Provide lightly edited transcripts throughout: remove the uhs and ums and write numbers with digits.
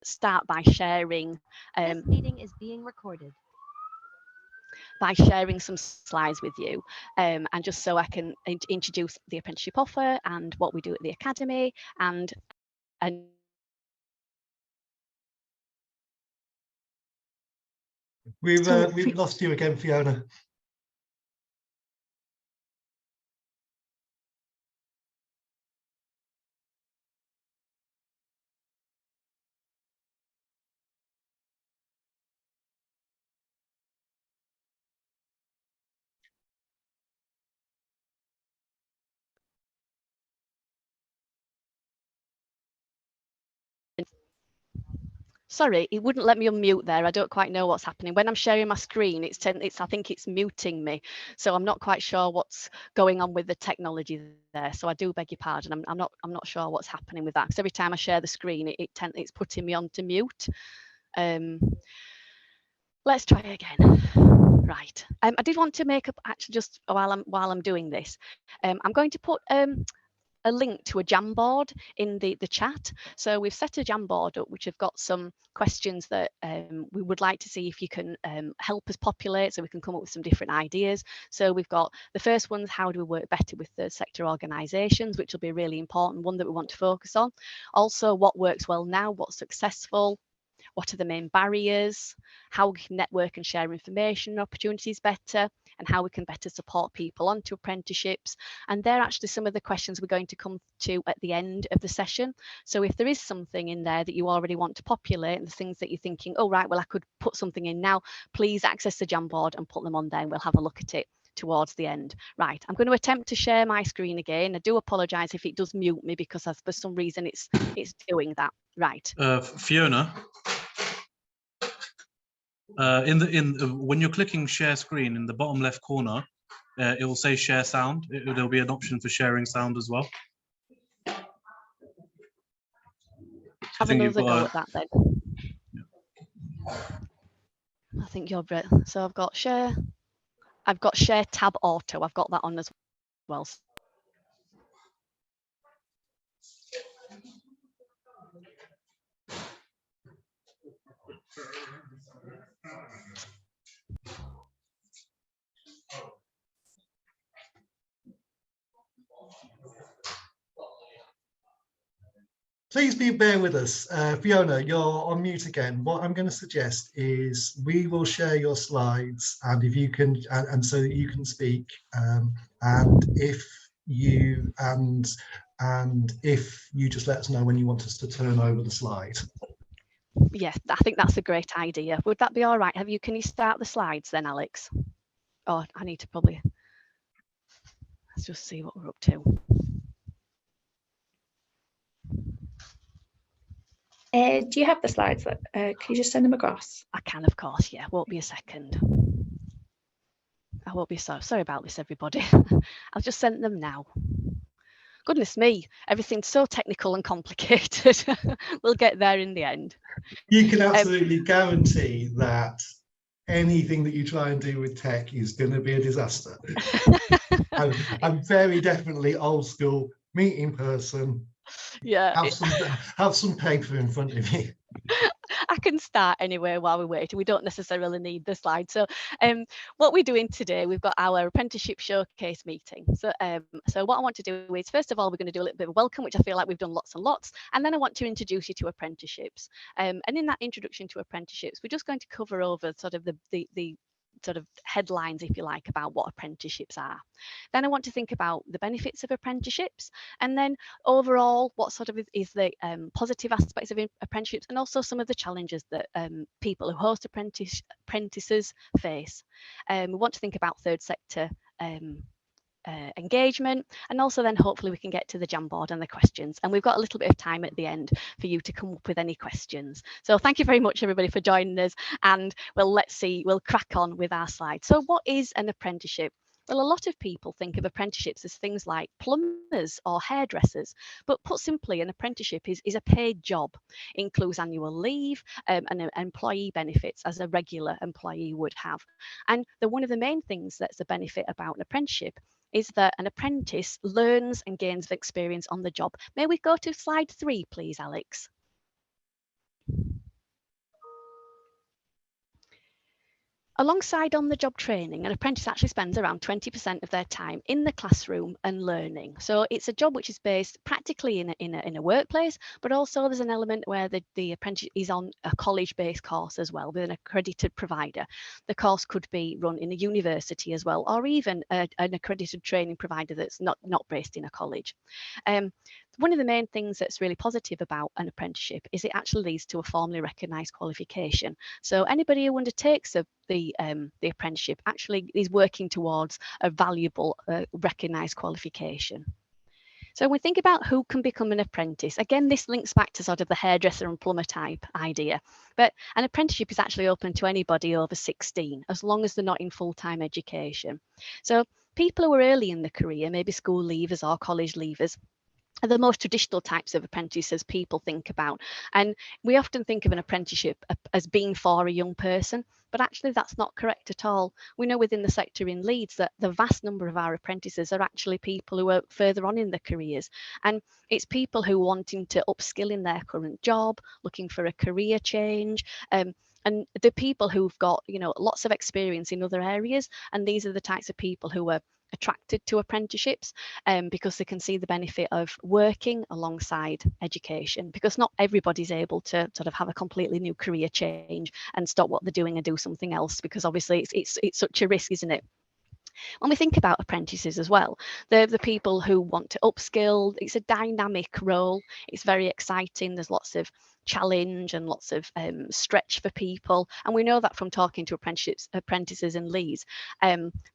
start by sharing. This meeting is being recorded. By sharing some slides with you, and just so I can introduce the apprenticeship offer and what we do at the academy, and we've lost you again, Fiona. Sorry, it wouldn't let me unmute there. I don't quite know what's happening. When I'm sharing my screen, I think it's muting me. So I'm not quite sure what's going on with the technology there. So I do beg your pardon. I'm not sure what's happening with that, because every time I share the screen, it's putting me on to mute. Let's try again. Right. I did want to make up, actually, just while I'm doing this, I'm going to put a link to a Jamboard in the chat. So we've set a Jamboard up which have got some questions that we would like to see if you can help us populate, so we can come up with some different ideas. So we've got the first one's how do we work better with third sector organisations, which will be a really important one that we want to focus on. Also, what works well now, what's successful, what are the main barriers, how we can network and share information and opportunities better, and how we can better support people onto apprenticeships. And they're actually some of the questions we're going to come to at the end of the session. So if there is something in there that you already want to populate, and the things that you're thinking, oh right, well I could put something in now, please access the Jamboard and put them on there, and we'll have a look at it towards the end. Right, I'm going to attempt to share my screen again. I do apologise if it does mute me, because for some reason it's doing that. Right. Fiona, when you're clicking share screen in the bottom left corner, it will say share sound. There'll be an option for sharing sound as well. Have another go at that then. Yeah. I think you're right. So I've got share tab auto. I've got that on as well. Please bear with us. Fiona, you're on mute again. What I'm going to suggest is we will share your slides, and if you can, and so that you can speak, and if you just let us know when you want us to turn over the slide. Yeah, I think that's a great idea. Would that be all right? Can you start the slides then, Alex? Oh, I need to probably, let's just see what we're up to. Do you have the slides? Can you just send them across? I can, of course, yeah. Won't be a second. I won't be sorry about this, everybody. I'll just send them now. Goodness me, everything's so technical and complicated. We'll get there in the end. You can absolutely guarantee that anything that you try and do with tech is going to be a disaster. I'm very definitely old school, meet in person. Yeah, have some paper in front of you. I can start anyway while we wait. We don't necessarily need the slide. So what we're doing today, we've got our apprenticeship showcase meeting. So what I want to do is, first of all, we're going to do a little bit of welcome, which I feel like we've done lots and lots. And then I want to introduce you to apprenticeships. And in that introduction to apprenticeships, we're just going to cover over sort of the sort of headlines, if you like, about what apprenticeships are. Then I want to think about the benefits of apprenticeships, and then overall what sort of is the positive aspects of apprenticeships, and also some of the challenges that people who host apprentices face. We want to think about third sector engagement, and also then hopefully we can get to the Jamboard and the questions, and we've got a little bit of time at the end for you to come up with any questions. So thank you very much everybody for joining us, and we'll crack on with our slides. So what is an apprenticeship? Well, a lot of people think of apprenticeships as things like plumbers or hairdressers, but put simply, an apprenticeship is a paid job. It includes annual leave and employee benefits as a regular employee would have. And one of the main things that's a benefit about an apprenticeship is that an apprentice learns and gains experience on the job. May we go to slide 3, please, Alex? Alongside on-the-job training, an apprentice actually spends around 20% of their time in the classroom and learning. So it's a job which is based practically in a workplace, but also there's an element where the apprentice is on a college-based course as well with an accredited provider. The course could be run in a university as well, or even an accredited training provider that's not based in a college. One of the main things that's really positive about an apprenticeship is it actually leads to a formally recognised qualification. So anybody who undertakes the apprenticeship actually is working towards a valuable recognised qualification. So when we think about who can become an apprentice, again, this links back to sort of the hairdresser and plumber type idea. But an apprenticeship is actually open to anybody over 16, as long as they're not in full-time education. So people who are early in the career, maybe school leavers or college leavers, are the most traditional types of apprentices people think about. And we often think of an apprenticeship as being for a young person, but actually that's not correct at all. We know within the sector in Leeds that the vast number of our apprentices are actually people who are further on in their careers. And it's people who are wanting to upskill in their current job, looking for a career change, and the people who've got, you know, lots of experience in other areas. And these are the types of people who are attracted to apprenticeships because they can see the benefit of working alongside education, because not everybody's able to sort of have a completely new career change and stop what they're doing and do something else, because obviously it's such a risk, isn't it? When we think about apprentices as well, they're the people who want to upskill. It's a dynamic role. It's very exciting. There's lots of challenge and lots of stretch for people. And we know that from talking to apprentices in Leeds.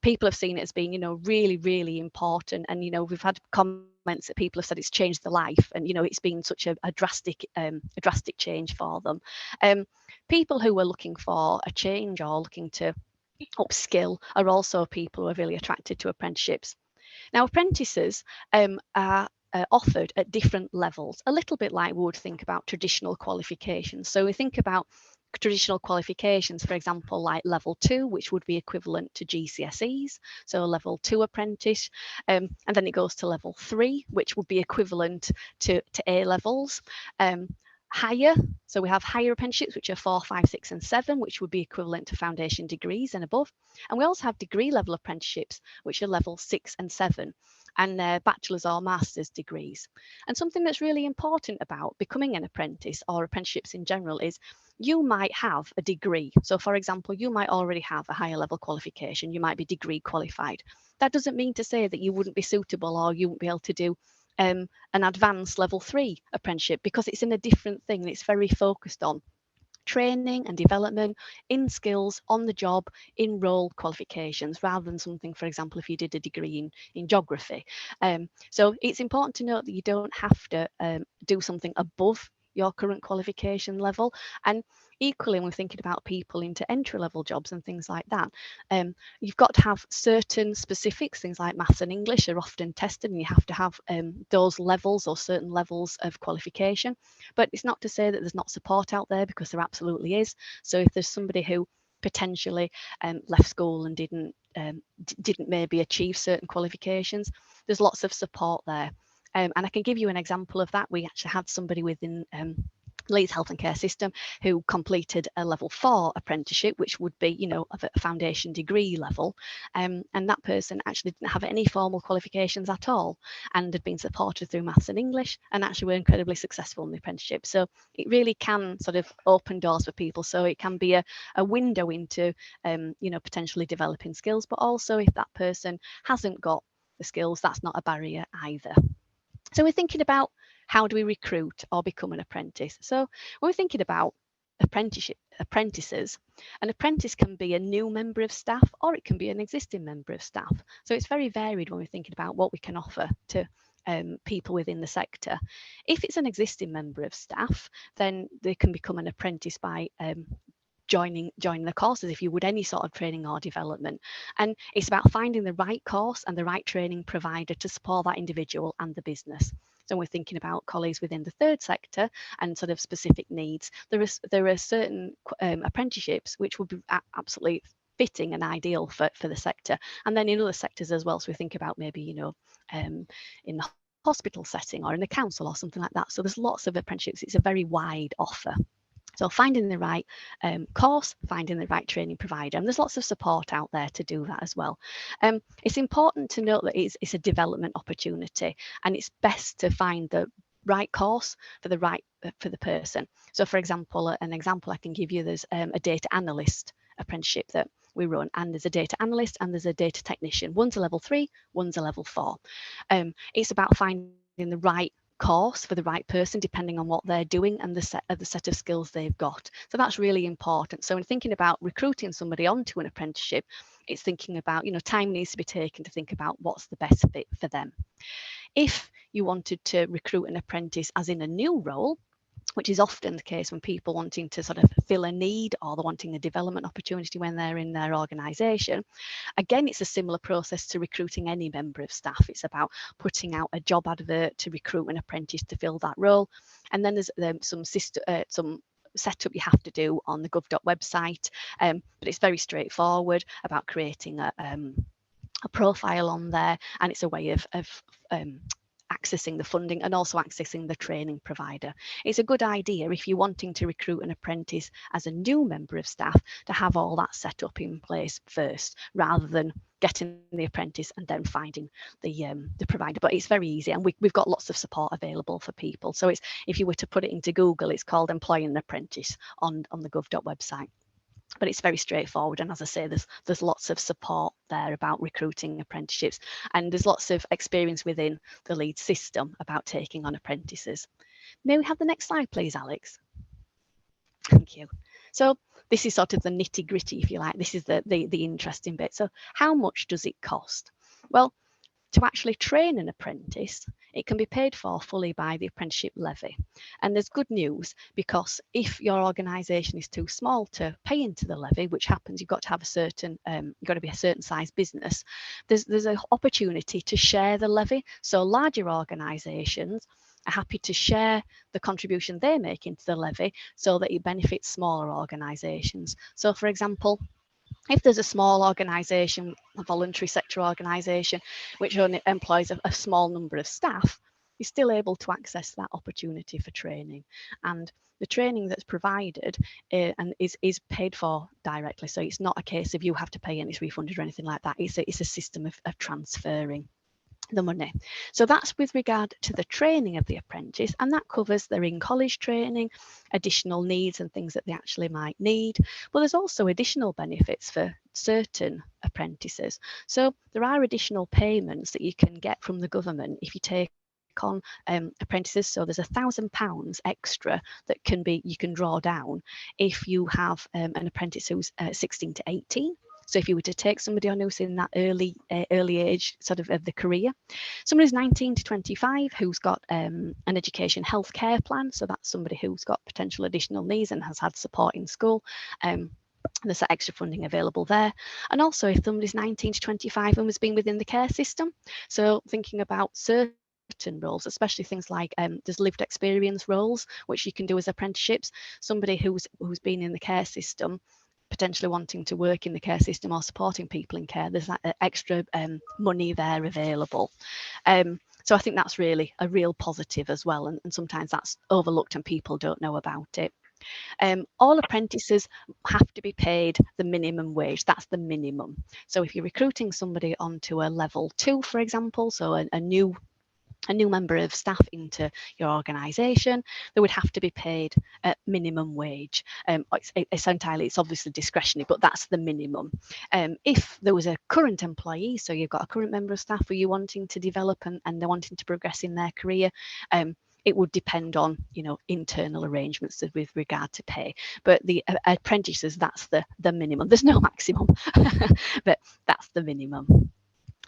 People have seen it as being, you know, really, really important. And, you know, we've had comments that people have said it's changed their life. And, you know, it's been such a drastic change for them. People who are looking for a change or looking to upskill are also people who are really attracted to apprenticeships. Now, apprentices are offered at different levels, a little bit like we would think about traditional qualifications. So we think about traditional qualifications, for example, like level 2, which would be equivalent to GCSEs, so a level 2 apprentice, and then it goes to level 3, which would be equivalent to A levels. Higher, so we have higher apprenticeships, which are 4, 5, 6, and 7, which would be equivalent to foundation degrees and above. And we also have degree level apprenticeships, which are level 6 and 7, and bachelor's or master's degrees. And something that's really important about becoming an apprentice or apprenticeships in general is you might have a degree. So for example, you might already have a higher level qualification. You might be degree qualified. That doesn't mean to say that you wouldn't be suitable or you wouldn't be able to do an advanced level 3 apprenticeship, because it's in a different thing. It's very focused on training and development in skills, on the job, in role qualifications, rather than something, for example, if you did a degree in geography. So it's important to note that you don't have to do something above your current qualification level. And equally, when we're thinking about people into entry-level jobs and things like that, you've got to have certain specifics. Things like maths and English are often tested, and you have to have those levels or certain levels of qualification. But it's not to say that there's not support out there, because there absolutely is. So if there's somebody who potentially left school and didn't maybe achieve certain qualifications, there's lots of support there. And I can give you an example of that. We actually had somebody within Leeds Health and Care System who completed a level 4 apprenticeship, which would be, you know, of a foundation degree level. And that person actually didn't have any formal qualifications at all and had been supported through maths and English, and actually were incredibly successful in the apprenticeship. So it really can sort of open doors for people. So it can be a window into, you know, potentially developing skills, but also if that person hasn't got the skills, that's not a barrier either. So we're thinking about, how do we recruit or become an apprentice? So when we're thinking about apprentices, an apprentice can be a new member of staff, or it can be an existing member of staff. So it's very varied when we're thinking about what we can offer to people within the sector. If it's an existing member of staff, then they can become an apprentice by joining the courses, if you would any sort of training or development. And it's about finding the right course and the right training provider to support that individual and the business. So we're thinking about colleagues within the third sector and sort of specific needs. There are certain apprenticeships which would be absolutely fitting and ideal for the sector. And then in other sectors as well. So we think about maybe, you know, in the hospital setting or in the council or something like that. So there's lots of apprenticeships. It's a very wide offer. So finding the right course, finding the right training provider, and there's lots of support out there to do that as well. It's important to note that it's a development opportunity, and it's best to find the right course for the person. So for example, an example I can give you, there's a data analyst apprenticeship that we run, and there's a data analyst and there's a data technician. One's a level 3, one's a level 4. It's about finding the right course for the right person depending on what they're doing and the set of skills they've got. So that's really important. So in thinking about recruiting somebody onto an apprenticeship, it's thinking about, time needs to be taken to think about what's the best fit for them. If you wanted to recruit an apprentice as in a new role, which is often the case when people wanting to sort of fill a need or they're wanting a development opportunity when they're in their organisation. Again, it's a similar process to recruiting any member of staff. It's about putting out a job advert to recruit an apprentice to fill that role. And then there's some setup you have to do on the gov.gov website, but it's very straightforward about creating a profile on there, and it's a way of accessing the funding and also accessing the training provider. It's a good idea if you're wanting to recruit an apprentice as a new member of staff to have all that set up in place first, rather than getting the apprentice and then finding the provider. But it's very easy, and we've got lots of support available for people. So if you were to put it into Google, it's called Employing an Apprentice on the gov.gov website. But it's very straightforward, and as I say, there's lots of support there about recruiting apprenticeships, and there's lots of experience within the Leeds system about taking on apprentices. May we have the next slide, please, Alex? Thank you. So this is sort of the nitty-gritty, if you like. This is the interesting bit. So how much does it cost? Well, to actually train an apprentice, it can be paid for fully by the apprenticeship levy. And there's good news, because if your organisation is too small to pay into the levy, which happens, you've got to have a certain, you've got to be a certain size business, there's an opportunity to share the levy. So larger organisations are happy to share the contribution they make into the levy so that it benefits smaller organisations. So for example, if there's a small organisation, a voluntary sector organisation, which only employs a small number of staff, you're still able to access that opportunity for training. And the training that's provided and is paid for directly. So it's not a case of you have to pay and it's refunded or anything like that. It's a system of transferring the money. So that's with regard to the training of the apprentice, and that covers their in-college training, additional needs and things that they actually might need. But there's also additional benefits for certain apprentices. So there are additional payments that you can get from the government if you take on apprentices. So there's £1,000 extra that you can draw down if you have an apprentice who's 16 to 18. So if you were to take somebody on who's in that early age sort of the career, somebody who's 19 to 25 who's got an education healthcare plan, so that's somebody who's got potential additional needs and has had support in school, there's that extra funding available there. And also if somebody's 19 to 25 and has been within the care system, so thinking about certain roles, especially things like there's lived experience roles which you can do as apprenticeships. Somebody who's been in the care system, potentially wanting to work in the care system or supporting people in care, there's that extra money there available. So I think that's really a real positive as well, and sometimes that's overlooked and people don't know about it. All apprentices have to be paid the minimum wage. That's the minimum. So if you're recruiting somebody onto a level 2, for example, so a new member of staff into your organisation, they would have to be paid at minimum wage. It's obviously discretionary, but that's the minimum. If there was a current employee, so you've got a current member of staff who you're wanting to develop and they're wanting to progress in their career, it would depend on internal arrangements with regard to pay. But the apprentices, that's the minimum. There's no maximum, but that's the minimum.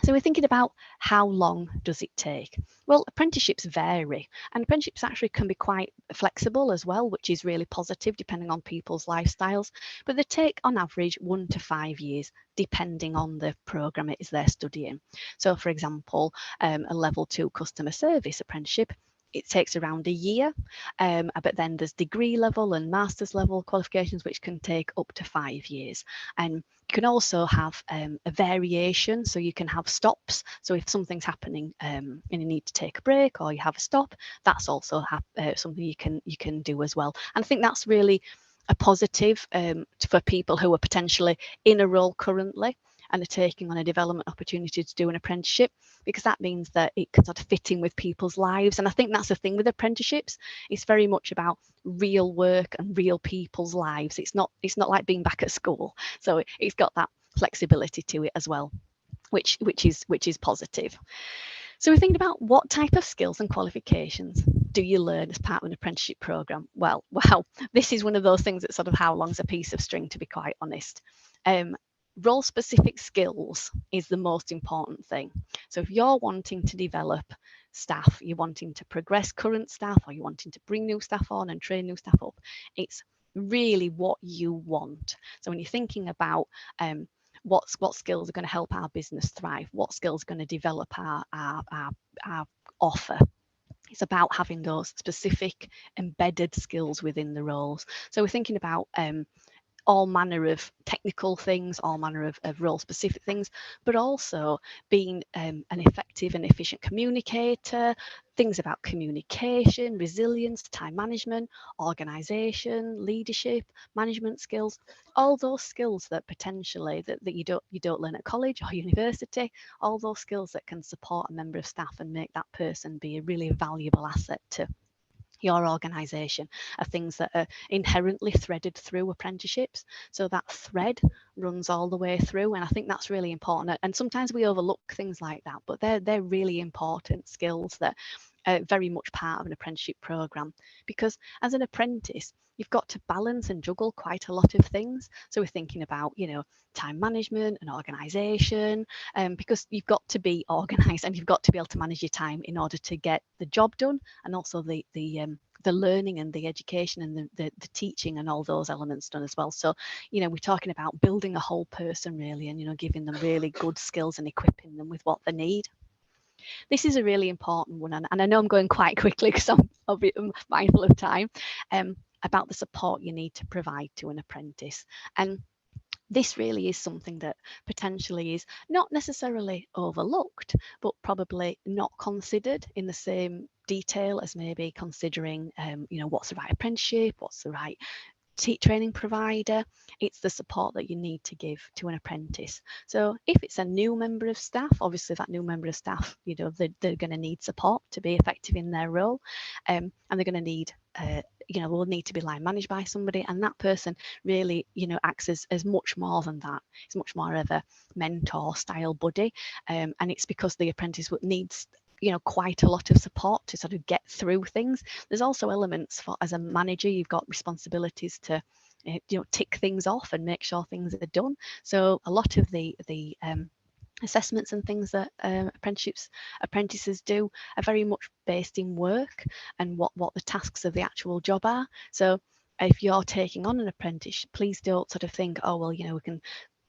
So we're thinking about how long does it take? Well, apprenticeships vary, and apprenticeships actually can be quite flexible as well, which is really positive depending on people's lifestyles. But they take on average 1 to 5 years, depending on the programme it is they're studying. So for example, a level 2 customer service apprenticeship, it takes around a year, but then there's degree level and master's level qualifications which can take up to 5 years. And you can also have a variation, so you can have stops. So if something's happening and you need to take a break or you have a stop, that's also something you can do as well. And I think that's really a positive for people who are potentially in a role currently and are taking on a development opportunity to do an apprenticeship, because that means that it can sort of fit in with people's lives. And I think that's the thing with apprenticeships. It's very much about real work and real people's lives. It's not like being back at school. So it's got that flexibility to it as well, which is positive. So we're thinking about what type of skills and qualifications do you learn as part of an apprenticeship program? Well, this is one of those things that's sort of how long's a piece of string, to be quite honest. Role specific skills is the most important thing. So if you're wanting to develop staff, you're wanting to progress current staff, or you're wanting to bring new staff on and train new staff up, it's really what you want. So when you're thinking about what skills are going to help our business thrive, what skills are going to develop our offer, it's about having those specific embedded skills within the roles. So we're thinking about all manner of technical things, all manner of role specific things, but also being an effective and efficient communicator, things about communication, resilience, time management, organisation, leadership, management skills, all those skills that potentially that you don't learn at college or university, all those skills that can support a member of staff and make that person be a really valuable asset to your organisation, are things that are inherently threaded through apprenticeships. So that thread runs all the way through, and I think that's really important. And sometimes we overlook things like that, but they're really important skills that are very much part of an apprenticeship programme, because as an apprentice, you've got to balance and juggle quite a lot of things. So we're thinking about, time management and organisation, because you've got to be organised and you've got to be able to manage your time in order to get the job done, and also the learning and the education and the teaching and all those elements done as well. So, we're talking about building a whole person really, and, giving them really good skills and equipping them with what they need. This is a really important one, and I know I'm going quite quickly because I'm mindful of time, about the support you need to provide to an apprentice. And this really is something that potentially is not necessarily overlooked, but probably not considered in the same detail as maybe considering, what's the right apprenticeship, what's the right training provider. It's the support that you need to give to an apprentice. So if it's a new member of staff, obviously that new member of staff, they're going to need support to be effective in their role, and they're going to need will need to be line managed by somebody, and that person really acts as much more than that. It's much more of a mentor style buddy, and it's because the apprentice needs quite a lot of support to sort of get through things. There's also elements for, as a manager, you've got responsibilities to tick things off and make sure things are done. So a lot of the assessments and things that apprentices do are very much based in work and what the tasks of the actual job are. So if you're taking on an apprentice, please don't sort of think, oh well,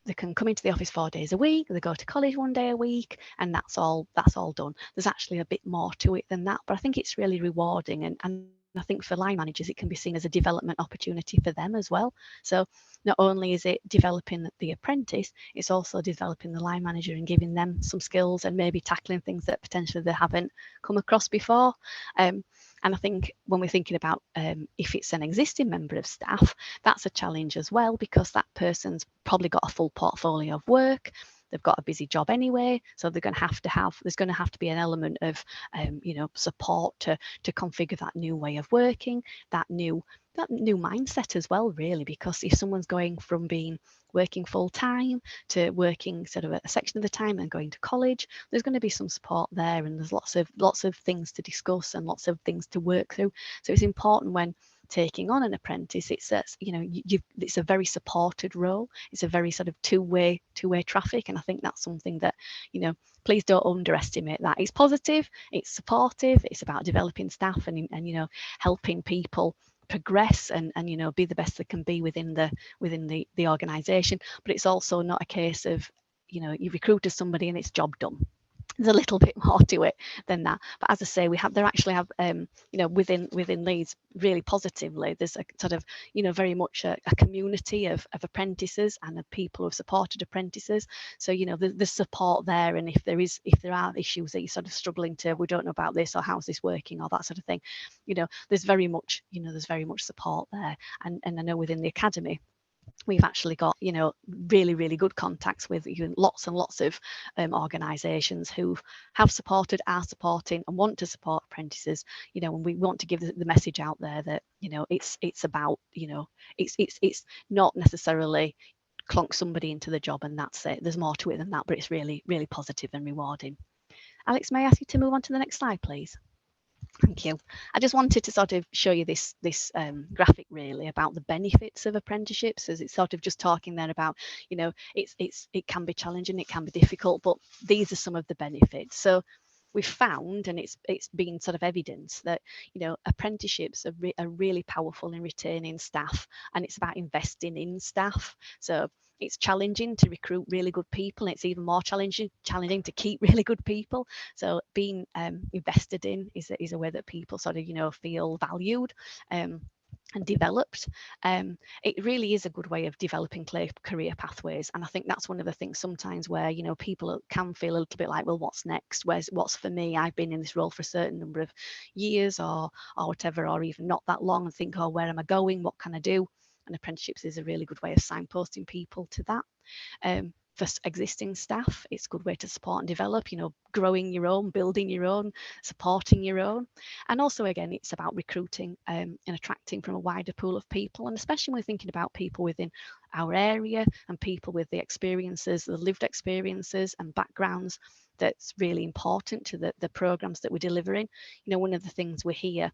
they can come into the office 4 days a week, they go to college 1 day a week, and that's all done. There's actually a bit more to it than that, but I think it's really rewarding, and I think for line managers it can be seen as a development opportunity for them as well. So not only is it developing the apprentice, it's also developing the line manager and giving them some skills and maybe tackling things that potentially they haven't come across before. And I think when we're thinking about if it's an existing member of staff, that's a challenge as well, because that person's probably got a full portfolio of work. They've got a busy job anyway, so there's going to have to be an element of support to configure that new way of working, that new mindset as well, really, because if someone's going from working full time to working sort of a section of the time and going to college, there's going to be some support there, and there's lots of things to discuss and lots of things to work through. So it's important when taking on an apprentice, it's a very supported role. It's a very sort of two-way traffic, and I think that's something that please don't underestimate that. It's positive, it's supportive, it's about developing staff and helping people progress and be the best they can be within the organization. But it's also not a case of you recruited somebody and it's job done. there's a little bit more to it than that. But as I say, there actually have within Leeds, really positively, there's a sort of very much a community of apprentices and of people who have supported apprentices. So the support there, and if there are issues that you're sort of struggling to, we don't know about this, or how's this working, or that sort of thing, there's very much support there. And I know within the academy, we've actually got really good contacts with lots and lots of organisations who have supported, are supporting, and want to support apprentices. And we want to give the message out there that it's about it's not necessarily clonk somebody into the job and that's it. There's more to it than that, but it's really positive and rewarding. Alex, may I ask you to move on to the next slide, please? Thank you. I just wanted to sort of show you this graphic really about the benefits of apprenticeships, as it's sort of just talking there about, it can be challenging, it can be difficult, but these are some of the benefits. So we've found, and it's been sort of evidence that apprenticeships are really powerful in retaining staff, and it's about investing in staff. So it's challenging to recruit really good people, and it's even more challenging to keep really good people. So being invested in is a way that people sort of feel valued and developed. It really is a good way of developing clear career pathways, and I think that's one of the things sometimes where people can feel a little bit like, well, what's next, what's for me? I've been in this role for a certain number of years or whatever, or even not that long, and think, oh, where am I going, what can I do? And apprenticeships is a really good way of signposting people to that. For existing staff, it's a good way to support and develop, growing your own, building your own, supporting your own. And also, again, it's about recruiting and attracting from a wider pool of people. And especially when we're thinking about people within our area and people with the experiences, the lived experiences and backgrounds, that's really important to the programs that we're delivering. One of the things we hear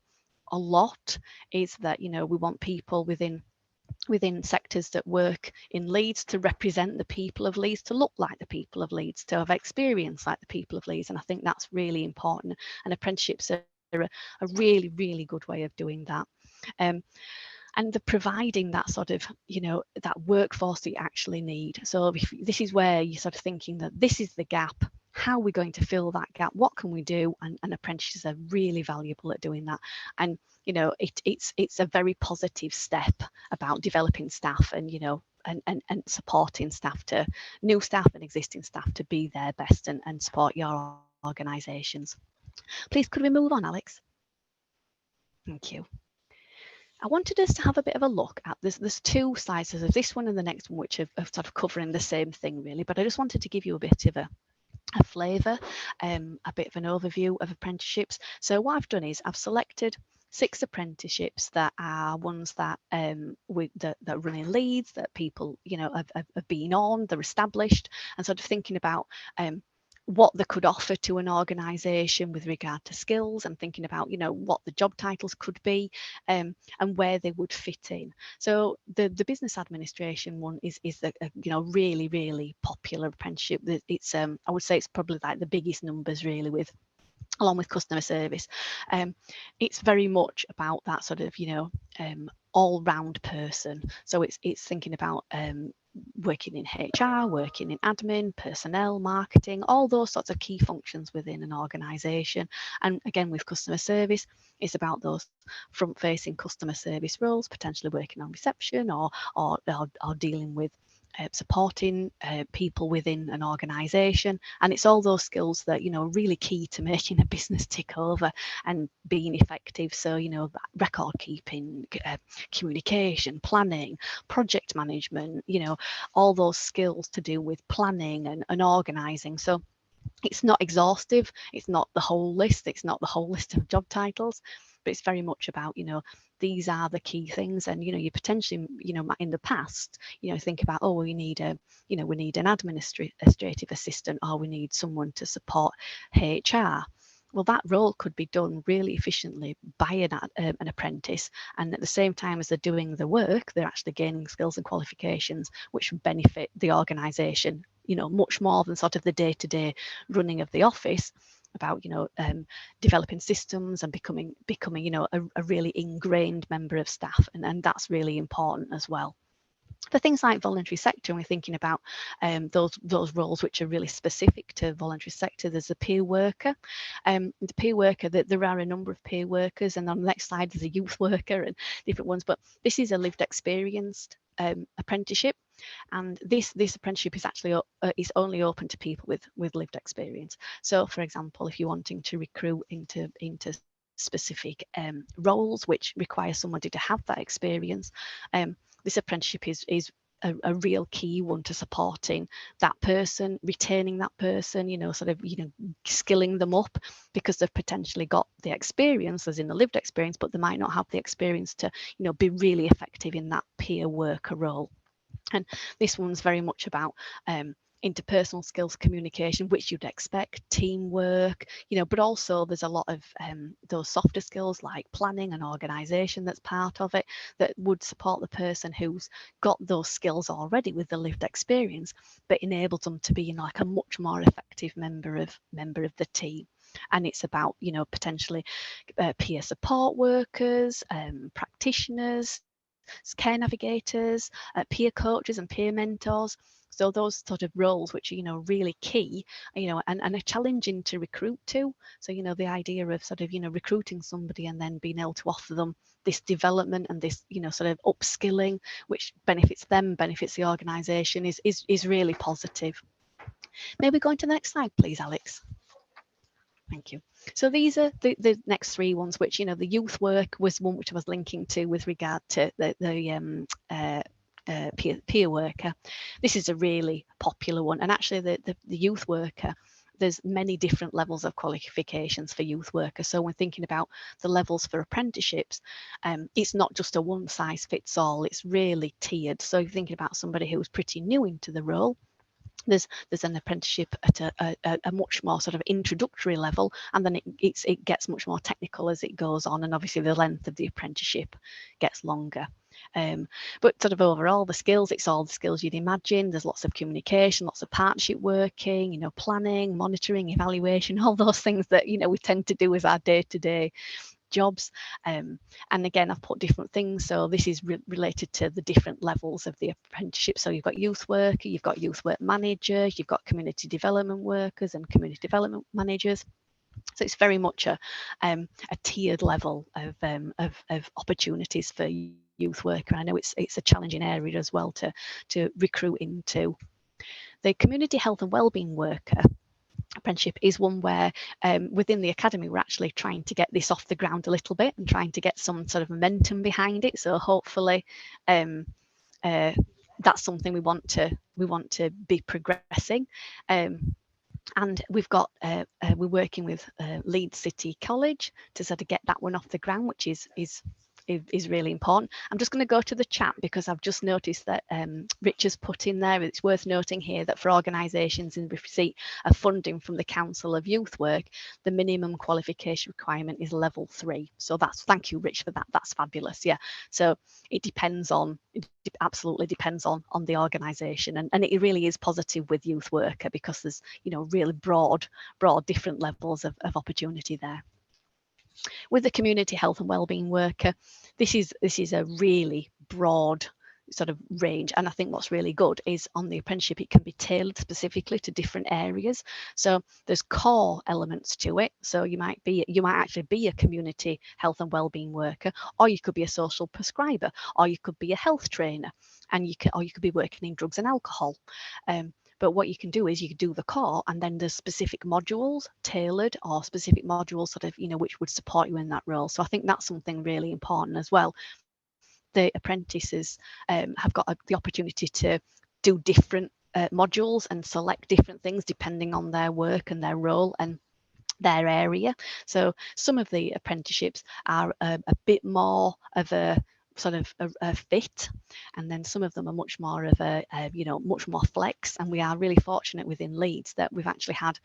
a lot is that, we want people within sectors that work in Leeds to represent the people of Leeds, to look like the people of Leeds, to have experience like the people of Leeds. And I think that's really important. And apprenticeships are a really good way of doing that. And they're providing that sort of, that workforce that you actually need. So if this is where you're sort of thinking that this is the gap, how are we going to fill that gap? What can we do? And apprentices are really valuable at doing that. And it's a very positive step about developing staff and and supporting staff, to new staff and existing staff, to be their best and support your organisations. Please, could we move on, Alex? Thank you. I wanted us to have a bit of a look at there's two slides, of this one and the next one, which are sort of covering the same thing really, but I just wanted to give you a bit of a flavour, a bit of an overview of apprenticeships. So what I've done is I've selected 6 apprenticeships that are ones that that run in Leeds, that people have been on, they're established, and sort of thinking about what they could offer to an organisation with regard to skills, and thinking about what the job titles could be and where they would fit in. So the business administration one is a really popular apprenticeship. It's I would say it's probably like the biggest numbers really, along with customer service. It's very much about that sort of all-round person. So it's thinking about working in HR, working in admin, personnel, marketing, all those sorts of key functions within an organisation. And again, with customer service, it's about those front-facing customer service roles, potentially working on reception or dealing with supporting people within an organisation. And it's all those skills that are really key to making a business tick over and being effective. So record keeping, communication, planning, project management, all those skills to do with planning and organising. So it's not exhaustive, it's not the whole list, of job titles, but it's very much about these are the key things. And you potentially in the past think about, oh, we need an administrative assistant, or we need someone to support HR. Well, that role could be done really efficiently by an apprentice, and at the same time as they're doing the work, they're actually gaining skills and qualifications which benefit the organisation much more than sort of the day-to-day running of the office, about developing systems and becoming a really ingrained member of staff, and that's really important as well. For things like voluntary sector, and we're thinking about those roles which are really specific to voluntary sector, there's a peer worker. The peer worker, that there are a number of peer workers, and on the next slide there's a youth worker and different ones, but this is a lived experienced apprenticeship, and this apprenticeship is actually is only open to people with lived experience. So for example, if you're wanting to recruit into specific roles which require somebody to have that experience, this apprenticeship is a real key one to supporting that person, retaining that person, skilling them up, because they've potentially got the experience, as in the lived experience, but they might not have the experience to, be really effective in that peer worker role. And this one's very much about interpersonal skills, communication, which you'd expect, teamwork, but also there's a lot of those softer skills like planning and organisation that's part of it, that would support the person who's got those skills already with the lived experience, but enables them to be like a much more effective member of the team. And it's about, potentially peer support workers, practitioners, care navigators, peer coaches and peer mentors. So those sort of roles which are, really key, and are challenging to recruit to. So, the idea of sort of, recruiting somebody and then being able to offer them this development and this, sort of upskilling, which benefits them, benefits the organisation, is really positive. Maybe go on to the next slide, please, Alex. Thank you. So these are the next three ones, which, the youth work was one which I was linking to with regard to the peer worker. This is a really popular one, and actually the youth worker, there's many different levels of qualifications for youth workers. So when thinking about the levels for apprenticeships, it's not just a one size fits all, it's really tiered. So if you're thinking about somebody who's pretty new into the role, there's an apprenticeship at a much more sort of introductory level, and then it gets much more technical as it goes on, and obviously the length of the apprenticeship gets longer. But sort of overall, the skills, it's all the skills you'd imagine. There's lots of communication, lots of partnership working, planning, monitoring, evaluation, all those things that we tend to do as our day-to-day jobs. And again, I've put different things, so this is related to the different levels of the apprenticeship. So you've got youth worker, you've got youth work manager, you've got community development workers and community development managers. So it's very much a tiered level of opportunities for youth worker. I know it's a challenging area as well to recruit into. The community health and wellbeing worker apprenticeship is one where within the academy we're actually trying to get this off the ground a little bit and trying to get some sort of momentum behind it. So hopefully that's something we want to be progressing. And we've got we're working with Leeds City College to sort of get that one off the ground, which is really important. I'm just going to go to the chat because I've just noticed that Rich has put in there, it's worth noting here that for organisations in receipt of funding from the Council of Youth Work, the minimum qualification requirement is level 3. So thank you, Rich, for that. That's fabulous. Yeah. So it absolutely depends on the organisation, and it really is positive with youth worker because there's really broad different levels of opportunity there. With the community health and wellbeing worker, this is a really broad sort of range, and I think what's really good is on the apprenticeship it can be tailored specifically to different areas. So there's core elements to it. So you might actually be a community health and wellbeing worker, or you could be a social prescriber, or you could be a health trainer, and you could be working in drugs and alcohol. But what you can do is you can do the core, and then there's specific modules tailored, or specific modules sort of, which would support you in that role. So I think that's something really important as well. The apprentices have got the opportunity to do different modules and select different things depending on their work and their role and their area. So some of the apprenticeships are a bit more of a sort of a fit, and then some of them are much more of a much more flex. And we are really fortunate within Leeds that we've actually had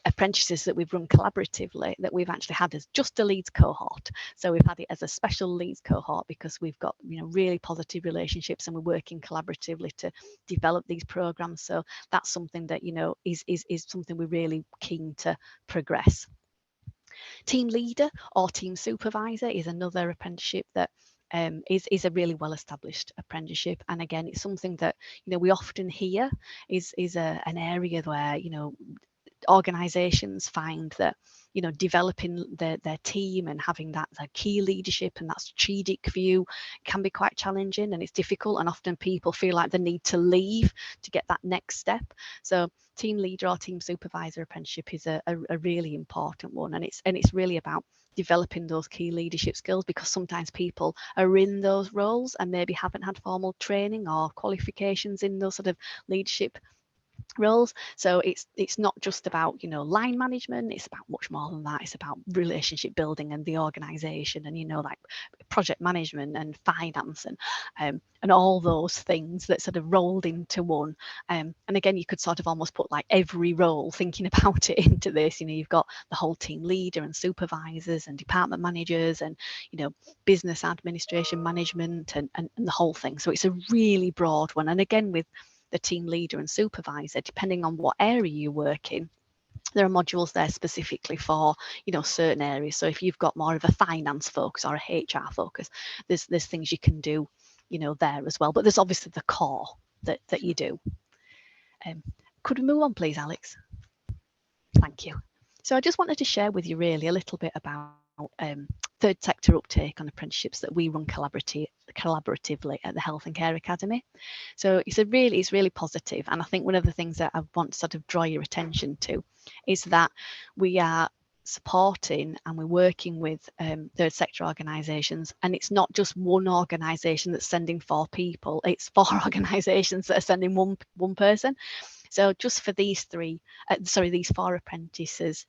apprentices that we've run collaboratively that we've actually had as just a Leeds cohort. So we've had it as a special Leeds cohort because we've got really positive relationships and we're working collaboratively to develop these programs. So that's something that is something we're really keen to progress. Team leader or team supervisor is another apprenticeship that is a really well-established apprenticeship. And again, it's something that, you know, we often hear is an area where, you know, organizations find that, you know, developing their team and having that key leadership and that strategic view can be quite challenging, and it's difficult, and often people feel like they need to leave to get that next step. So team leader or team supervisor apprenticeship is a really important one, and it's really about developing those key leadership skills, because sometimes people are in those roles and maybe haven't had formal training or qualifications in those sort of leadership roles. So it's not just about, you know, line management, it's about much more than that. It's about relationship building and the organization, and, you know, like project management and finance and all those things that sort of rolled into one. And again, you could sort of almost put like every role, thinking about it, into this. You know, you've got the whole team leader and supervisors and department managers and, you know, business administration management and the whole thing. So it's a really broad one. And again, with the team leader and supervisor, depending on what area you work in, there are modules there specifically for, you know, certain areas. So if you've got more of a finance focus or a HR focus, there's things you can do, you know, there as well. But there's obviously the core that you do. Could we move on, please, Alex? Thank you. So I just wanted to share with you really a little bit about third sector uptake on apprenticeships that we run collaboratively at the Health and Care Academy. So it's really positive, and I think one of the things that I want to sort of draw your attention to is that we are supporting and we're working with third sector organisations, and it's not just one organisation that's sending 4 people, it's 4 organisations that are sending one person. So just for these 4 apprentices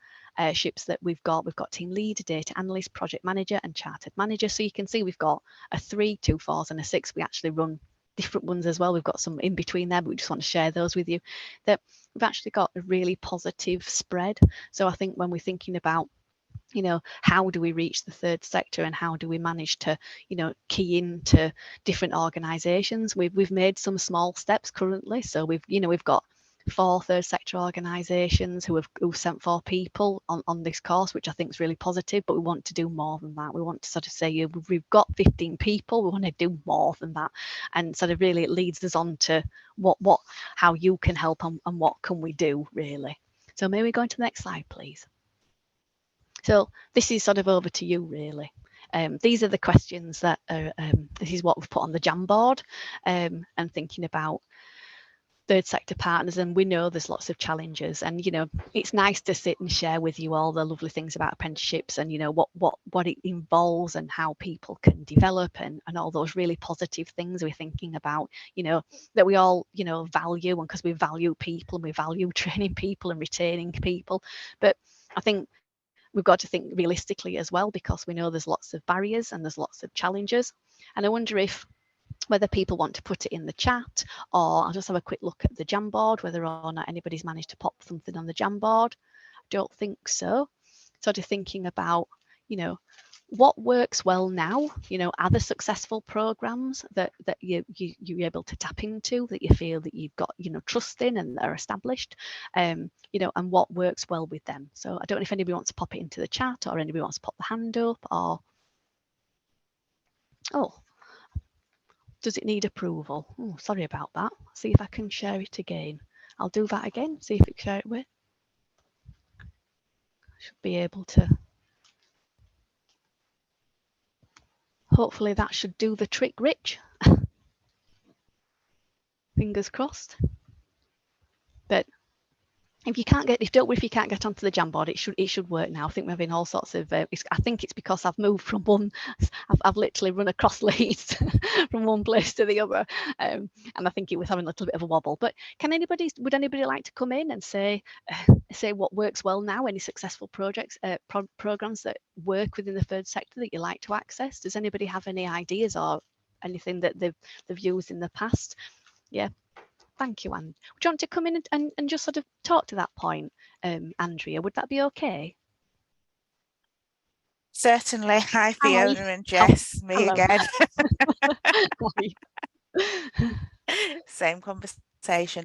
ships that we've got team leader, data analyst, project manager and chartered manager. So you can see we've got a 3, 2 4s and a 6. We actually run different ones as well. We've got some in between there, but we just want to share those with you, that we've actually got a really positive spread. So I think when we're thinking about, you know, how do we reach the third sector and how do we manage to, you know, key into different organisations, we've made some small steps currently. So we've got 4 third sector organisations who have sent 4 people on this course, which I think is really positive, but we want to do more than that. We want to sort of say, we've got 15 people, we want to do more than that, and sort of really it leads us on to how you can help and what can we do really. So may we go into the next slide, please? So this is sort of over to you really. These are the questions that are, this is what we've put on the Jamboard, and thinking about third sector partners, and we know there's lots of challenges, and, you know, it's nice to sit and share with you all the lovely things about apprenticeships and, you know, what it involves and how people can develop and all those really positive things we're thinking about, you know, that we all, you know, value, and because we value people and we value training people and retaining people. But I think we've got to think realistically as well, because we know there's lots of barriers and there's lots of challenges. And I wonder whether people want to put it in the chat, or I'll just have a quick look at the Jamboard, whether or not anybody's managed to pop something on the Jamboard. I don't think so. Sort of thinking about, you know, what works well now, you know, are there successful programs that you're able to tap into, that you feel that you've got, you know, trust in and are established, you know, and what works well with them. So I don't know if anybody wants to pop it into the chat, or anybody wants to pop the hand up, or, oh, does it need approval? Oh, sorry about that. See if I can share it again. I'll do that again, see if it share it with. Should be able to. Hopefully that should do the trick, Rich. Fingers crossed. But if you can't get, don't worry if you can't get onto the Jamboard, it should work now. I think we're having all sorts of, I think it's because I've moved from one, I've literally run across Leeds from one place to the other, and I think it was having a little bit of a wobble. But would anybody like to come in and say what works well now, any successful projects, programs that work within the third sector that you like to access? Does anybody have any ideas or anything that they've used in the past? Yeah. Thank you, Anne. Would you want to come in and just sort of talk to that point, Andrea? Would that be okay? Certainly. Hi, Fiona and Jess. Me Hello. again. Same conversation presentation.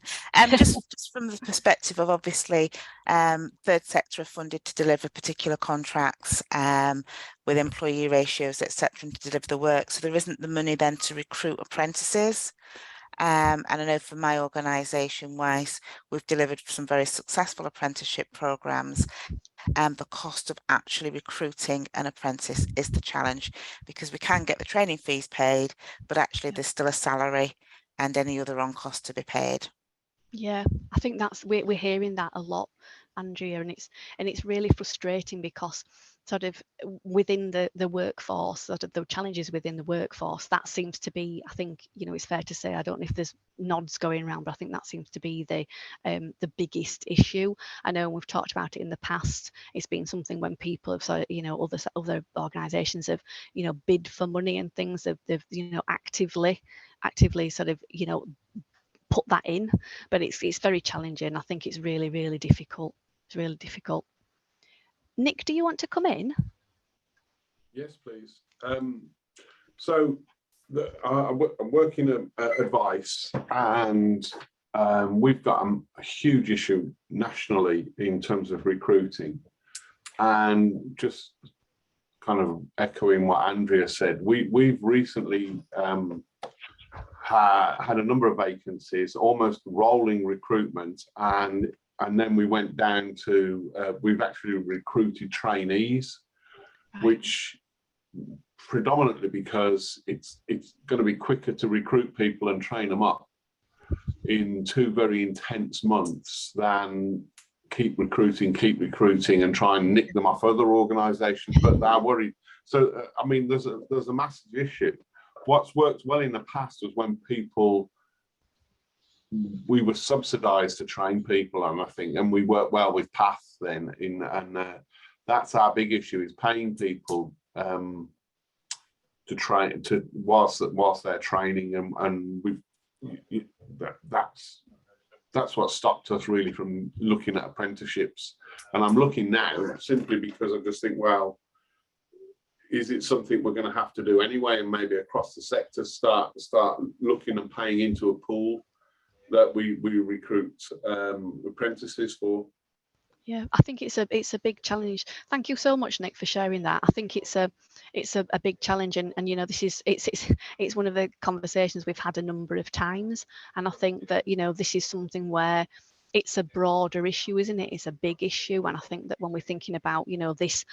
Just from the perspective of obviously third sector are funded to deliver particular contracts with employee ratios, etc., and to deliver the work. So there isn't the money then to recruit apprentices. And I know for my organisation, WISE, we've delivered some very successful apprenticeship programmes. The cost of actually recruiting an apprentice is the challenge, because we can get the training fees paid, but actually there's still a salary and any other on cost to be paid. Yeah, I think that's we're hearing that a lot, Andrea, and it's really frustrating because sort of within the workforce, sort of the challenges within the workforce, that seems to be, I think, you know, it's fair to say, I don't know if there's nods going around, but I think that seems to be the biggest issue. I know we've talked about it in the past. It's been something when people have, so, you know, other organisations have, you know, bid for money and things. They've you know, actively sort of, you know, put that in, but it's very challenging. I think it's really difficult. It's really difficult. Nick, do you want to come in? Yes, please. So I'm working at Advice, and we've got a huge issue nationally in terms of recruiting. And just kind of echoing what Andrea said, we've recently had a number of vacancies, almost rolling recruitment, and then we went down to we've actually recruited trainees, which predominantly because it's going to be quicker to recruit people and train them up in 2 very intense months than keep recruiting and try and nick them off other organisations. But they're worried. So I mean, there's a massive issue. What's worked well in the past was when we were subsidised to train people, and I think, and we worked well with PATH then. That's our big issue, is paying people to train whilst they're training, and that's what stopped us really from looking at apprenticeships. And I'm looking now simply because I just think, well, is it something we're going to have to do anyway, and maybe across the sector start looking and paying into a pool that we recruit apprentices for? Yeah, I think it's a big challenge. Thank you so much, Nick, for sharing that. I think it's a big challenge, and you know, this is it's one of the conversations we've had a number of times, and I think that, you know, this is something where it's a broader issue, isn't it? It's a big issue, and I think that when we're thinking about, you know, this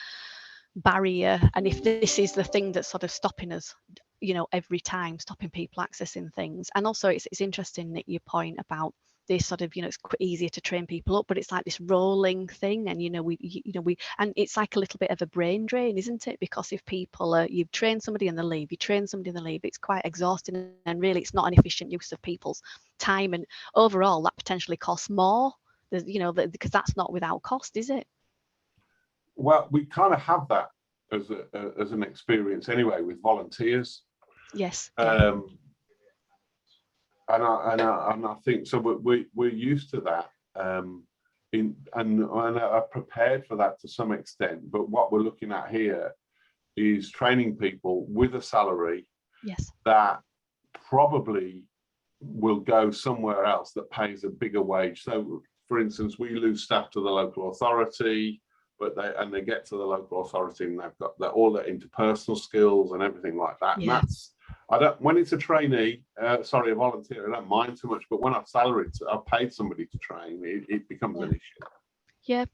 barrier, and if this is the thing that's sort of stopping us, you know, every time, stopping people accessing things. And also it's interesting, Nick, your point about this sort of, you know, it's quite easier to train people up, but it's like this rolling thing, and you know, and it's like a little bit of a brain drain, isn't it? Because if people you've trained somebody and they leave, you train somebody and they leave, it's quite exhausting, and really it's not an efficient use of people's time, and overall that potentially costs more. There's, you know, because that's not without cost, is it? Well, we kind of have that as an experience anyway with volunteers. Yes. And I think so. We're used to that, and are prepared for that to some extent. But what we're looking at here is training people with a salary, yes, that probably will go somewhere else that pays a bigger wage. So, for instance, we lose staff to the local authority, but they get to the local authority and they've got all their interpersonal skills and everything like that. Yeah. And that's, when it's a trainee, a volunteer, I don't mind too much, but when I've paid somebody to train, it becomes an issue. Yeah,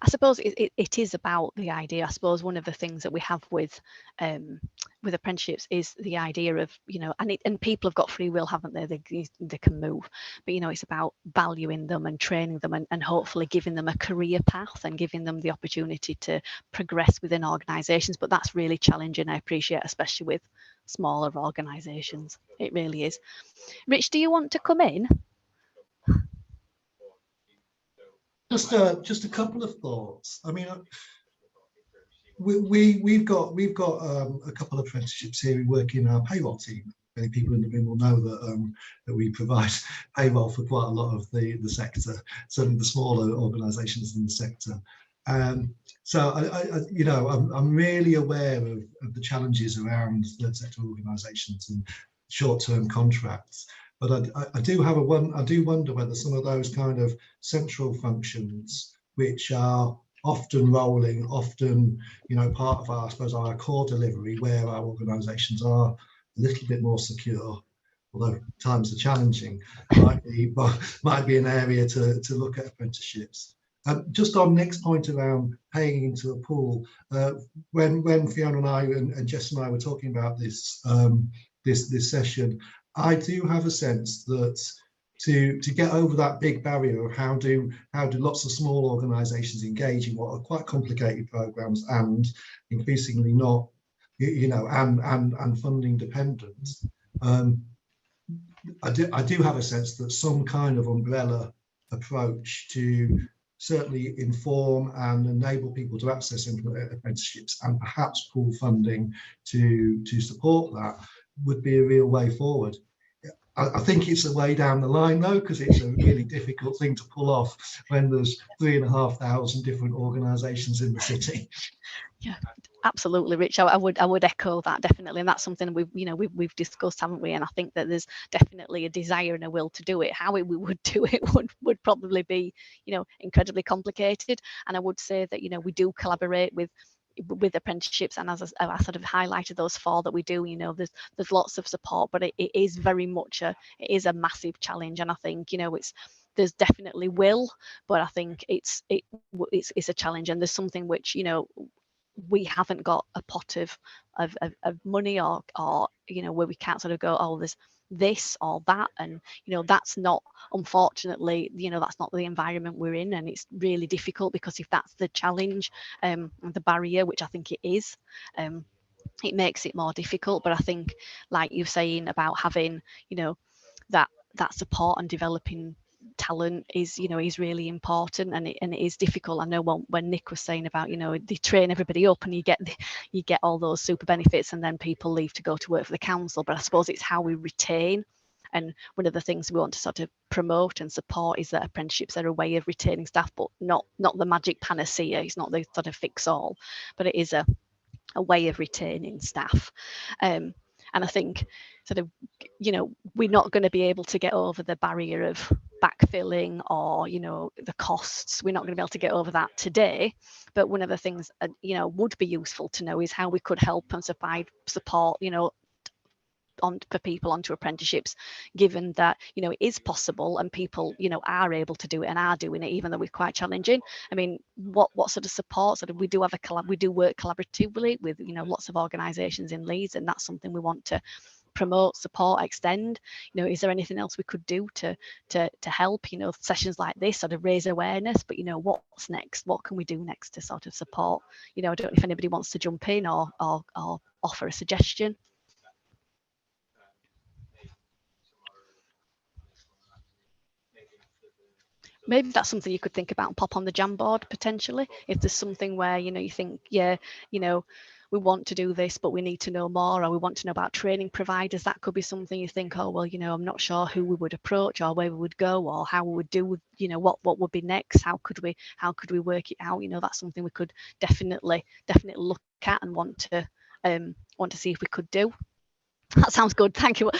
I suppose it is about the idea. I suppose one of the things that we have with apprenticeships is the idea of, you know, and people have got free will, haven't they? They can move, but you know, it's about valuing them and training them, and hopefully giving them a career path and giving them the opportunity to progress within organisations. But that's really challenging, I appreciate, especially with smaller organisations. It really is. Rich, do you want to come in? Just a couple of thoughts. I mean, we've got a couple of apprenticeships here. We work in our payroll team. Many people in the room will know that we provide payroll for quite a lot of the sector, certainly the smaller organisations in the sector. So I'm really aware of the challenges around third sector organisations and short-term contracts. But I do wonder whether some of those kind of central functions, which are often rolling, often, you know, part of our, I suppose, our core delivery, where our organisations are a little bit more secure, although times are challenging, might be an area to look at apprenticeships. Just on next point around paying into a pool, when Fiona and I and Jess and I were talking about this this session, I do have a sense that to get over that big barrier of how do lots of small organisations engage in what are quite complicated programs and increasingly not, you know, and funding dependent. I do have a sense that some kind of umbrella approach to certainly inform and enable people to access apprenticeships and perhaps pool funding to support that would be a real way forward. I think it's a way down the line though, because it's a really difficult thing to pull off when there's 3,500 different organisations in the city. Yeah, absolutely, Rich. I would echo that definitely, and that's something we've discussed, haven't we? And I think that there's definitely a desire and a will to do it. How we would do it would probably be, you know, incredibly complicated. And I would say that, you know, we do collaborate with apprenticeships, and as I sort of highlighted those 4 that we do, you know, there's lots of support, but it is very much it is a massive challenge. And I think, you know, there's definitely will, but I think it's a challenge, and there's something which, you know, we haven't got a pot of money or you know, where we can't sort of go, oh, there's this or that, and you know, that's not, unfortunately, you know, that's not the environment we're in, and it's really difficult, because if that's the challenge, the barrier, which I think it is, it makes it more difficult. But I think, like you're saying about having, you know, that support and developing talent is, you know, is really important, and it is difficult. I know when Nick was saying about, you know, they train everybody up and you get all those super benefits, and then people leave to go to work for the council. But I suppose it's how we retain, and one of the things we want to sort of promote and support is that apprenticeships are a way of retaining staff, but not the magic panacea. It's not the sort of fix all, but it is a way of retaining staff. And I think sort of, you know, we're not going to be able to get over the barrier of backfilling or, you know, the costs. We're not going to be able to get over that today. But one of the things, you know, would be useful to know is how we could help and support, you know, for people onto apprenticeships, given that, you know, it is possible and people, you know, are able to do it and are doing it, even though it's quite challenging. I mean, what sort of support? Sort of, we do work collaboratively with, you know, lots of organisations in Leeds, and that's something we want to promote, support, extend. You know, is there anything else we could do to help? You know, sessions like this sort of raise awareness, but you know, what's next? What can we do next to sort of support? You know, I don't know if anybody wants to jump in or offer a suggestion. Maybe that's something you could think about and pop on the Jamboard potentially. If there's something where, you know, you think, yeah, you know, we want to do this, but we need to know more, or we want to know about training providers, that could be something you think, oh, well, you know, I'm not sure who we would approach or where we would go or how we would do, you know, what would be next, how could we work it out? You know, that's something we could definitely look at and want to see if we could do. That sounds good. Thank you.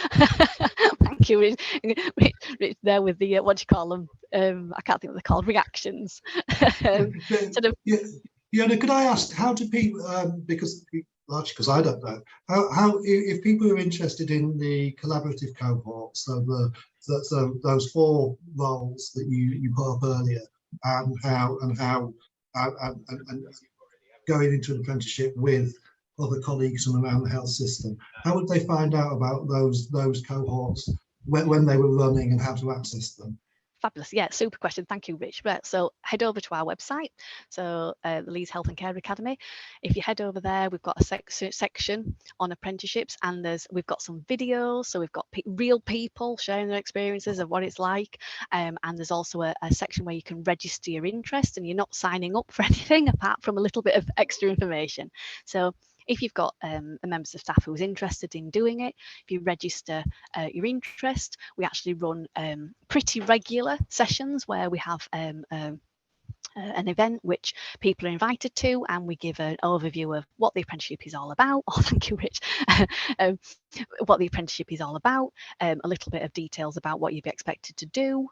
Thank you, Rich, there with the, what do you call them? I can't think what they're called, reactions. Sort of. Yeah, could I ask, how do people, because I don't know, how if people are interested in the collaborative cohorts, so those 4 roles that you put up earlier, and how going into an apprenticeship with other colleagues from around the health system, how would they find out about those cohorts when they were running and how to access them? Fabulous. Yeah, super question. Thank you, Rich. Right, so head over to our website, so the Leeds Health and Care Academy. If you head over there, we've got a section on apprenticeships, and we've got some videos, so we've got real people sharing their experiences of what it's like, and there's also a section where you can register your interest, and you're not signing up for anything apart from a little bit of extra information. So if you've got members of staff who's interested in doing it, if you register your interest, we actually run pretty regular sessions where we have an event which people are invited to, and we give an overview of what the apprenticeship is all about. Oh, thank you, Rich. What the apprenticeship is all about, a little bit of details about what you'd be expected to do.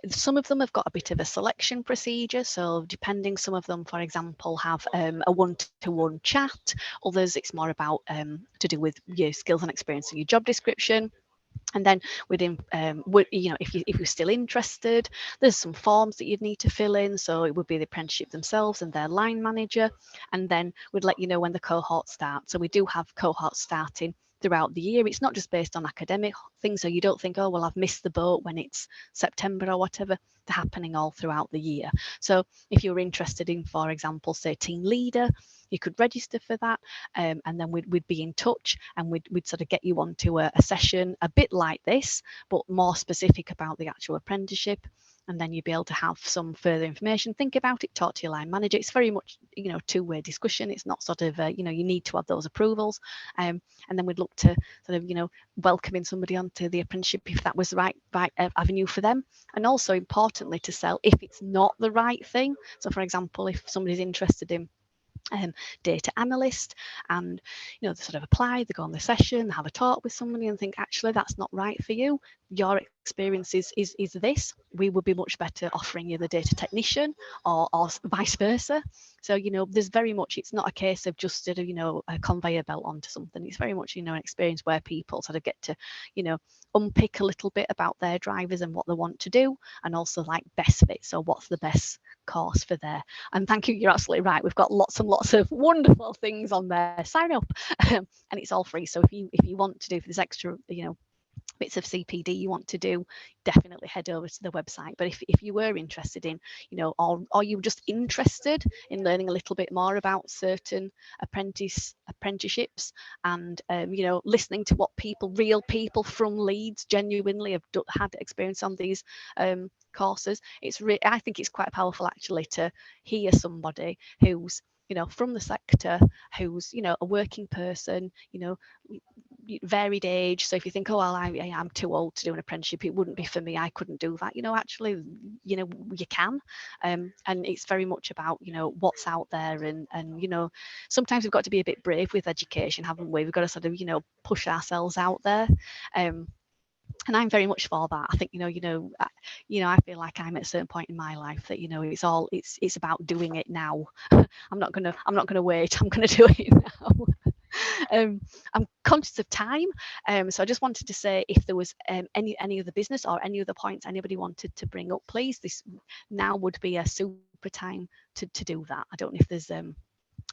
Some of them have got a bit of a selection procedure, so depending, some of them, for example, have a one-to-one chat. Others, it's more about to do with your skills and experience in your job description. And then within, you know, if you're still interested, there's some forms that you'd need to fill in. So it would be the apprenticeship themselves and their line manager. And then we'd let you know when the cohort starts. So we do have cohorts starting throughout the year. It's not just based on academic things. So you don't think, oh, well, I've missed the boat when it's September or whatever. They're happening all throughout the year. So if you're interested in, for example, say team leader, you could register for that, and then we'd be in touch, and we'd sort of get you onto a session a bit like this, but more specific about the actual apprenticeship. And then you'd be able to have some further information, think about it, talk to your line manager. It's very much, you know, two-way discussion. It's not sort of, you know, you need to have those approvals. And then we'd look to sort of, you know, welcoming somebody onto the apprenticeship if that was the right avenue for them. And also importantly, to sell if it's not the right thing. So for example, if somebody's interested in data analyst, and you know, they sort of apply, they go on the session, have a talk with somebody and think, actually that's not right for you, your experience is this, we would be much better offering you the data technician, or vice versa. So you know, there's very much, it's not a case of just sort of, you know, a conveyor belt onto something. It's very much, you know, an experience where people sort of get to, you know, unpick a little bit about their drivers and what they want to do, and also like best fit, so what's the best course for there. And thank you, you're absolutely right, we've got lots and lots of wonderful things on there. Sign up and it's all free. So if you want to do, if there's extra, you know, bits of CPD you want to do, definitely head over to the website. But if you were interested in, you know, or you were just interested in learning a little bit more about certain apprenticeships, and you know, listening to what real people from Leeds genuinely have had experience on these courses, I think it's quite powerful actually to hear somebody who's, you know, from the sector, who's, you know, a working person, you know, varied age. So if you think, oh well, I'm too old to do an apprenticeship, it wouldn't be for me, I couldn't do that, you know, actually, you know, you can. And it's very much about, you know, what's out there, and you know, sometimes we've got to be a bit brave with education, haven't we? We've got to sort of, you know, push ourselves out there. And I'm very much for that. I think, you know, I feel like I'm at a certain point in my life that, you know, it's about doing it now. I'm not gonna wait. I'm gonna do it now. I'm conscious of time, so I just wanted to say, if there was any other business or any other points anybody wanted to bring up, please, this now would be a super time to do that. I don't know if there's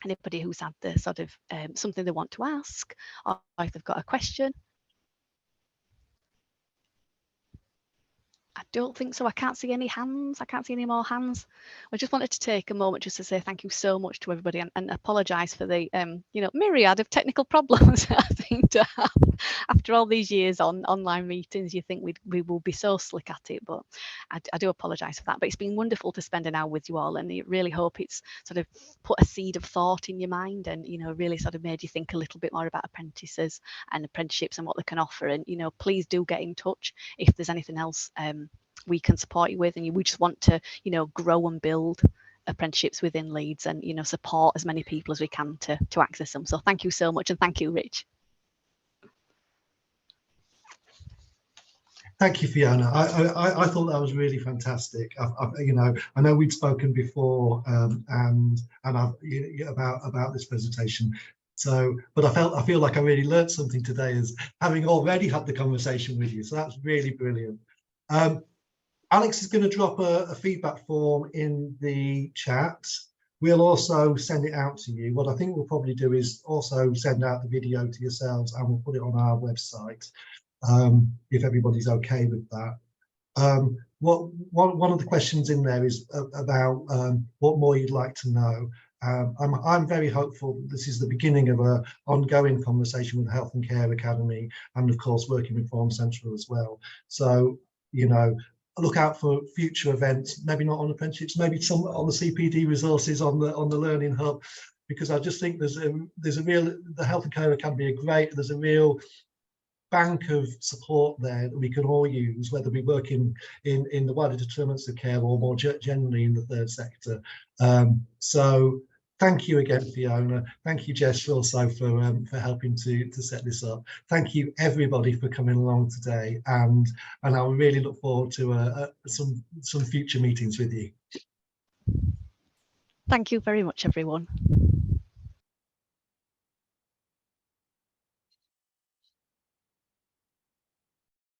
anybody who's had the sort of something they want to ask, or if they've got a question. I don't think so. I can't see any hands. I can't see any more hands. I just wanted to take a moment just to say thank you so much to everybody, and apologise for the you know, myriad of technical problems I think to have after all these years on online meetings. You think we will be so slick at it, but I do apologise for that. But it's been wonderful to spend an hour with you all, and I really hope it's sort of put a seed of thought in your mind, and you know, really sort of made you think a little bit more about apprentices and apprenticeships and what they can offer. And you know, please do get in touch if there's anything else we can support you with, and we just want to, you know, grow and build apprenticeships within Leeds, and you know, support as many people as we can to access them. So thank you so much, and thank you, Rich. Thank you, Fiona. I thought that was really fantastic. You know, I know we'd spoken before and I've, about this presentation. So, but I feel like I really learned something today, as having already had the conversation with you. So that's really brilliant. Alex is going to drop a feedback form in the chat. We'll also send it out to you. What I think we'll probably do is also send out the video to yourselves, and we'll put it on our website, if everybody's okay with that. One of the questions in there is about what more you'd like to know. I'm very hopeful that this is the beginning of an ongoing conversation with the Health and Care Academy, and of course working with Form Central as well. So, you know, look out for future events, maybe not on apprenticeships, maybe some on the CPD resources on the Learning Hub, because I just think there's a real, the Health and Care Academy are great. There's a real bank of support there that we can all use, whether we work in the wider determinants of care or more generally in the third sector. So thank you again, Fiona. Thank you, Jess, also for helping to set this up. Thank you, everybody, for coming along today, and I really look forward to some future meetings with you. Thank you very much, everyone.